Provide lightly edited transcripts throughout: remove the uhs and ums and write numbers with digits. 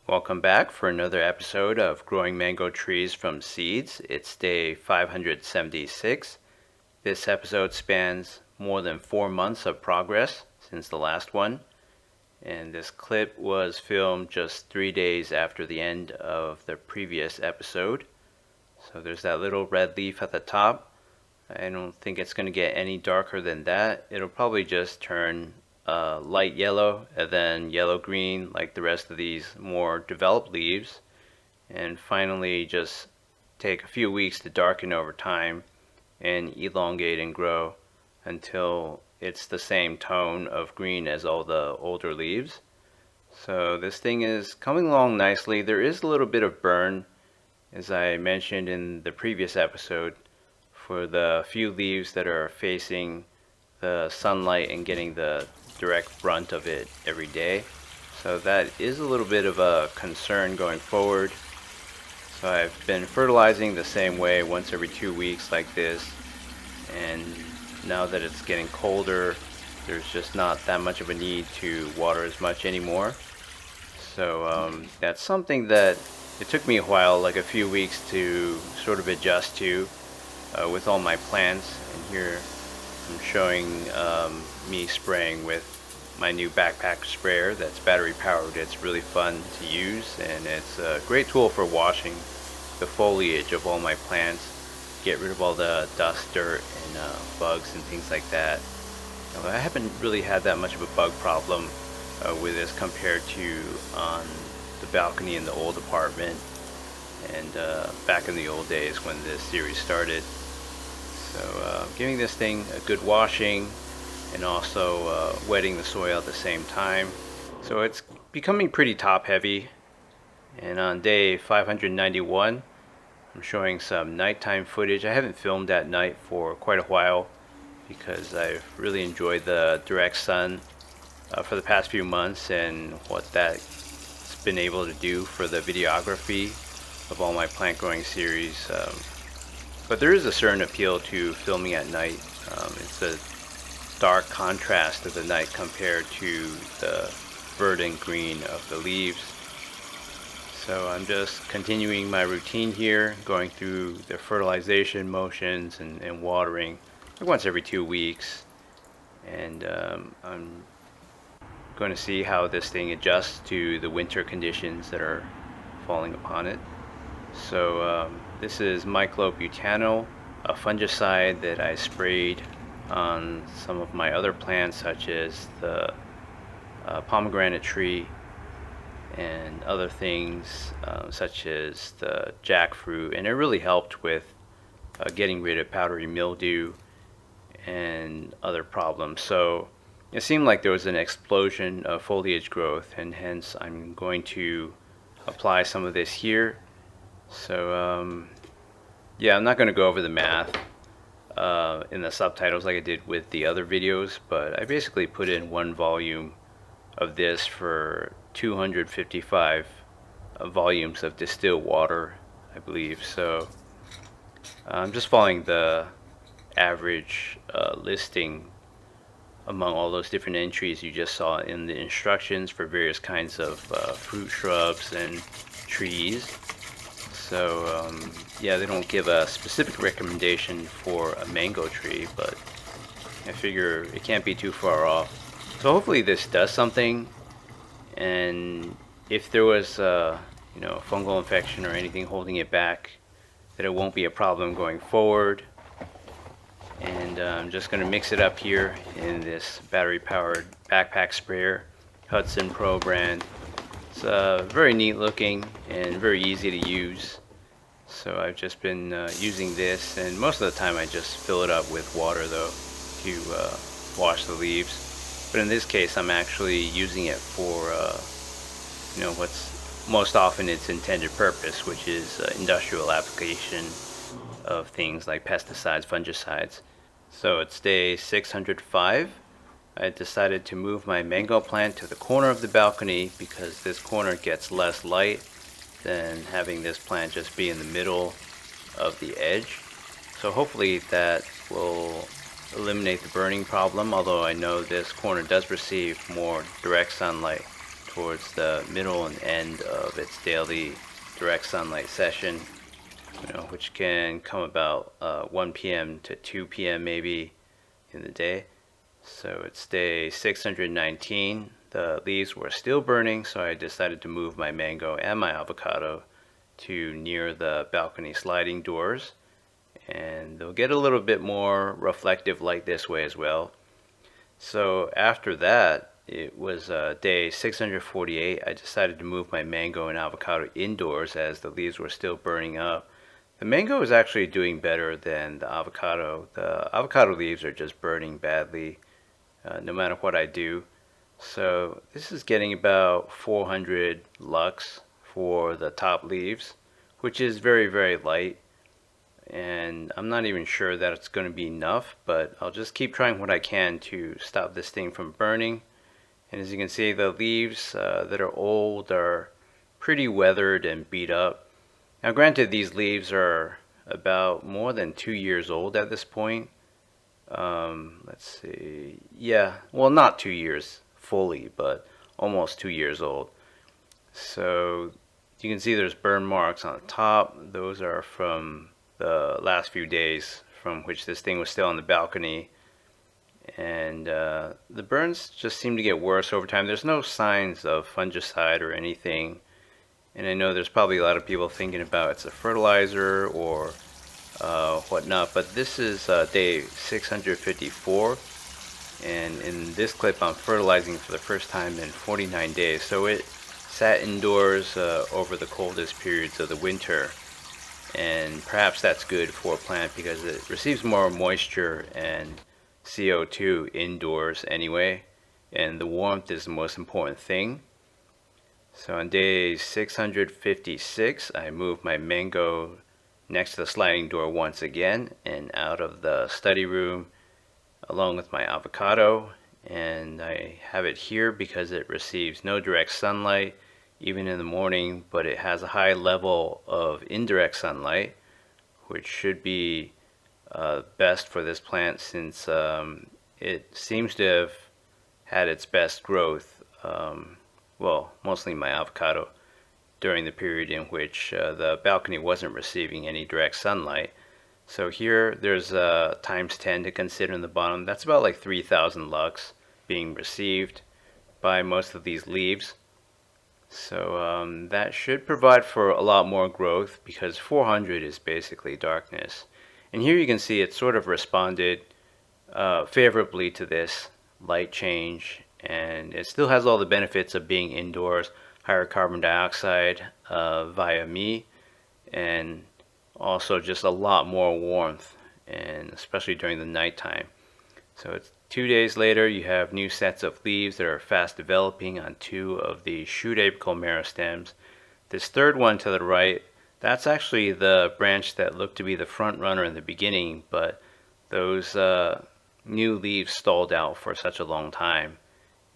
Welcome back for another episode of Growing Mango Trees from Seeds. It's day 576. This episode spans more than 4 months of progress since the last one, and this clip was filmed just 3 days after the end of the previous episode. So there's that little red leaf at the top. I don't think it's going to get any darker than that. It'll probably just turn light yellow and then yellow green like the rest of these more developed leaves, and finally just take a few weeks to darken over time and elongate and grow until it's the same tone of green as all the older leaves. So this thing is coming along nicely. There is a little bit of burn, as I mentioned in the previous episode, for the few leaves that are facing the sunlight and getting the direct brunt of it every day. So that is a little bit of a concern going forward. So I've been fertilizing the same way once every 2 weeks like this, and now that it's getting colder, there's just not that much of a need to water as much anymore. So that's something that it took me a while, like a few weeks, to sort of adjust to with all my plants. And here I'm showing me spraying with my new backpack sprayer that's battery powered. It's really fun to use, and it's a great tool for washing the foliage of all my plants, get rid of all the dust, dirt, and bugs and things like that. I haven't really had that much of a bug problem with this compared to on the balcony in the old apartment and back in the old days when this series started. So giving this thing a good washing and also wetting the soil at the same time. So it's becoming pretty top heavy. And on day 591, I'm showing some nighttime footage. I haven't filmed at night for quite a while because I've really enjoyed the direct sun for the past few months and what that's been able to do for the videography of all my plant growing series. But there is a certain appeal to filming at night. It's a stark contrast of the night compared to the verdant green of the leaves. So I'm just continuing my routine here, going through the fertilization motions and watering like once every 2 weeks. And I'm going to see how this thing adjusts to the winter conditions that are falling upon it. So this is myclobutano, a fungicide that I sprayed on some of my other plants, such as the pomegranate tree and other things such as the jackfruit, and it really helped with getting rid of powdery mildew and other problems. So it seemed like there was an explosion of foliage growth, and hence I'm going to apply some of this here. So yeah, I'm not going to go over the math in the subtitles like I did with the other videos, but I basically put in 1 volume of this for 255 volumes of distilled water, I believe. So I'm just following the average listing among all those different entries you just saw in the instructions for various kinds of fruit shrubs and trees. So yeah, they don't give a specific recommendation for a mango tree, but I figure it can't be too far off. So hopefully this does something, and if there was fungal infection or anything holding it back, that it won't be a problem going forward. And I'm just going to mix it up here in this battery powered backpack sprayer, Hudson Pro brand. It's very neat looking and very easy to use. So I've just been using this, and most of the time I just fill it up with water though to wash the leaves. But in this case I'm actually using it for what's most often its intended purpose, which is industrial application of things like pesticides, fungicides. So it's day 605. I decided to move my mango plant to the corner of the balcony because this corner gets less light than having this plant just be in the middle of the edge. So hopefully that will eliminate the burning problem, although I know this corner does receive more direct sunlight towards the middle and end of its daily direct sunlight session, which can come about 1 p.m. to 2 p.m. maybe in the day. So it's day 619. The leaves were still burning, so I decided to move my mango and my avocado to near the balcony sliding doors, and they'll get a little bit more reflective light this way as well. So after that, it was day 648. I decided to move my mango and avocado indoors as the leaves were still burning up. The mango is actually doing better than the avocado. The avocado leaves are just burning badly no matter what I do. So this is getting about 400 lux for the top leaves, which is very, very light. And I'm not even sure that it's going to be enough, but I'll just keep trying what I can to stop this thing from burning. And as you can see, the leaves that are old are pretty weathered and beat up. Now granted, these leaves are about more than 2 years old at this point. Let's see, yeah, well, not 2 years fully, but almost 2 years old. So you can see there's burn marks on the top. Those are from the last few days from which this thing was still on the balcony. And the burns just seem to get worse over time. There's no signs of fungicide or anything. And I know there's probably a lot of people thinking about it's a fertilizer or whatnot, but this is day 654. And in this clip, I'm fertilizing for the first time in 49 days. So it sat indoors over the coldest periods of the winter. And perhaps that's good for a plant because it receives more moisture and CO2 indoors anyway, and the warmth is the most important thing. So on day 656, I moved my mango next to the sliding door once again and out of the study room along with my avocado, and I have it here because it receives no direct sunlight even in the morning, but it has a high level of indirect sunlight, which should be best for this plant since it seems to have had its best growth, well, mostly my avocado, during the period in which the balcony wasn't receiving any direct sunlight. So here there's times 10 to consider in the bottom. That's about like 3,000 lux being received by most of these leaves. So that should provide for a lot more growth because 400 is basically darkness. And here you can see it sort of responded favorably to this light change, and it still has all the benefits of being indoors, higher carbon dioxide via me, and also just a lot more warmth, and especially during the nighttime. So it's 2 days later, you have new sets of leaves that are fast developing on 2 of the shoot apical meristems. This third one to the right, that's actually the branch that looked to be the front runner in the beginning, but those new leaves stalled out for such a long time.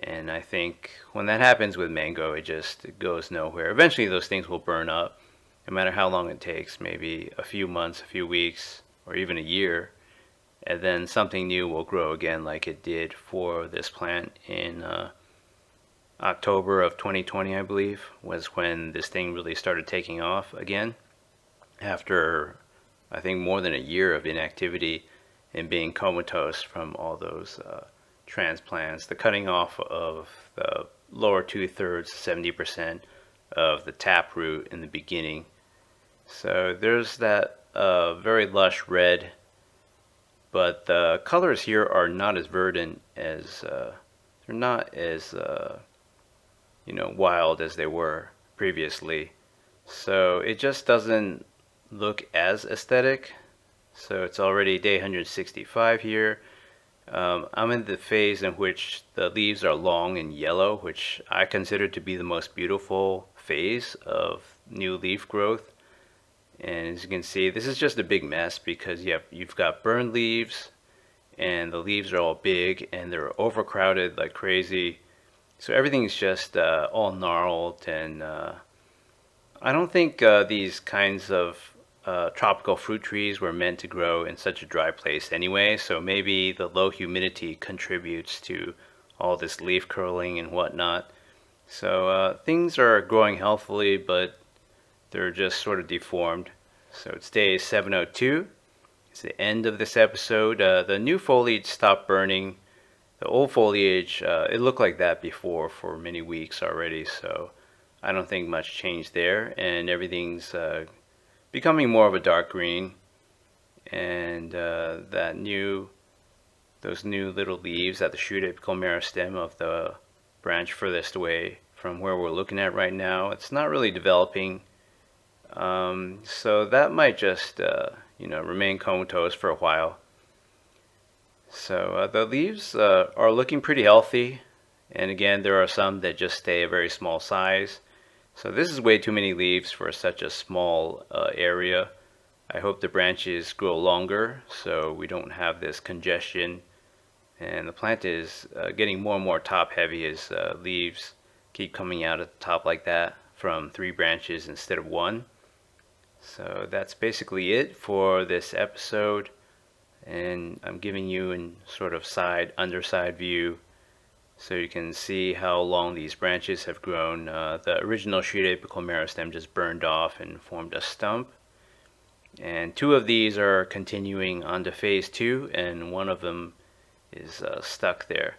And I think when that happens with mango, it just goes nowhere. Eventually those things will burn up, no matter how long it takes, maybe a few months, a few weeks, or even a year. And then something new will grow again like it did for this plant in October of 2020, I believe, was when this thing really started taking off again after I think more than a year of inactivity and being comatose from all those transplants, the cutting off of the lower 2/3, 70% of the taproot in the beginning. So there's that very lush red, but the colors here are not as verdant as they're not as wild as they were previously. So it just doesn't look as aesthetic. So it's already day 165 here. I'm in the phase in which the leaves are long and yellow, which I consider to be the most beautiful phase of new leaf growth. And as you can see, this is just a big mess because you've got burned leaves, and the leaves are all big and they're overcrowded like crazy. So everything's just all gnarled, and I don't think these kinds of tropical fruit trees were meant to grow in such a dry place anyway. So maybe the low humidity contributes to all this leaf curling and whatnot. So things are growing healthily, but they're just sort of deformed. So it's day 702. It's the end of this episode. The new foliage stopped burning. The old foliage, it looked like that before for many weeks already, so I don't think much changed there. And everything's becoming more of a dark green. And those new little leaves at the shoot apical meristem of the branch furthest away from where we're looking at right now, it's not really developing. So that might just remain comatose for a while. So the leaves are looking pretty healthy, and again there are some that just stay a very small size. So this is way too many leaves for such a small area. I hope the branches grow longer so we don't have this congestion, and the plant is getting more and more top heavy as leaves keep coming out at the top like that from 3 branches instead of 1. So that's basically it for this episode, and I'm giving you a sort of underside view so you can see how long these branches have grown. The original shoot apical meristem just burned off and formed a stump, and 2 of these are continuing on to phase 2, and one of them is stuck there.